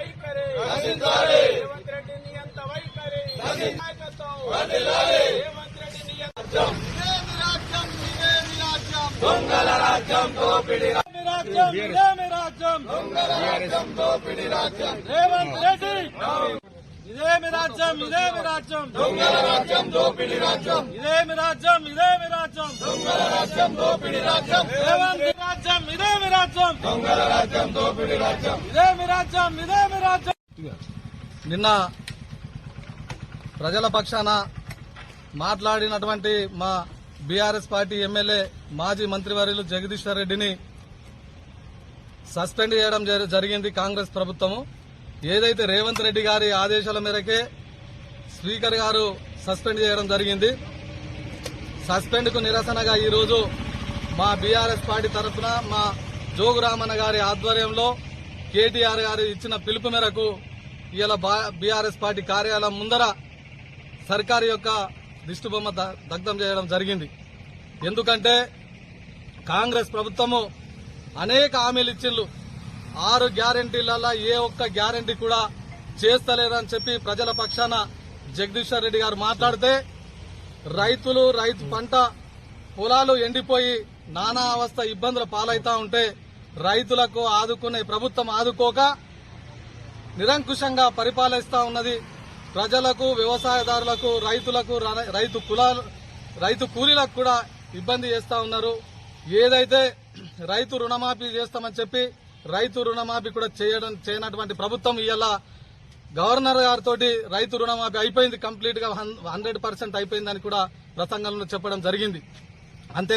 వైఖరి రేవంత్ రెడ్డి నియంత వైఖరి నాయకత్వం రేవంత్ రెడ్డి నియంత రాజ్యం దొంగల రాజ్యం దోపిడి రాజ్యం దొంగల రాజ్యం దోపిడి రాజ్యం రేవంత్ రెడ్డి ఇదేమి రాజ్యం దొంగల రాజ్యం దోపిడి రాజ్యం ఇదేమి రాజ్యం దొంగల రాజ్యం దోపిడి రాజ్యం రేవంత్ రాజ్యం ఇదేమి రాజ్యం దొంగల రాజ్యం దోపిడి రాజ్యం ఇదేమి రాజ్యం నిన్న ప్రజల పక్షాన మాట్లాడినటువంటి మా బీఆర్ఎస్ పార్టీ ఎమ్మెల్యే మాజీ మంత్రివర్యులు జగదీశ్వర్ రెడ్డిని సస్పెండ్ చేయడం జరిగింది కాంగ్రెస్ ప్రభుత్వము. ఏదైతే రేవంత్ రెడ్డి గారి ఆదేశాల మేరకే స్పీకర్ గారు సస్పెండ్ చేయడం జరిగింది. సస్పెండ్ కు నిరసనగా ఈరోజు మా బీఆర్ఎస్ పార్టీ తరఫున మా జోగురామన్న గారి ఆధ్వర్యంలో కేటీఆర్ గారు ఇచ్చిన పిలుపు మేరకు ఇలా బీఆర్ఎస్ పార్టీ కార్యాలయం ముందర సర్కారు యొక్క దిష్టిబొమ్మ దగ్ధం చేయడం జరిగింది. ఎందుకంటే కాంగ్రెస్ ప్రభుత్వము అనేక హామీలు ఇచ్చిండ్రు. 6 గ్యారెంటీలలో ఏ ఒక్క గ్యారెంటీ కూడా చేస్తలేదని చెప్పి ప్రజల పక్షాన జగదీశ్వర్ రెడ్డి గారు మాట్లాడితే రైతు పంట పొలాలు ఎండిపోయి నానా అవస్థ ఇబ్బందుల పాలైతా ఉంటే రైతులకు ఆదుకునే ప్రభుత్వం ఆదుకోక నిరంకుశంగా పరిపాలిస్తా ఉన్నది. ప్రజలకు, వ్యవసాయదారులకు, రైతులకు, రైతు కూలీలకు కూడా ఇబ్బంది చేస్తా ఉన్నారు. ఏదైతే రైతు రుణమాఫీ చేస్తామని చెప్పి రైతు రుణమాఫీ కూడా చేయనటువంటి ప్రభుత్వం ఇవాళ గవర్నర్ గారితో రైతు రుణమాఫీ అయిపోయింది, కంప్లీట్ గా 100% అయిపోయిందని కూడా ప్రసంగంలో చెప్పడం జరిగింది. అంతే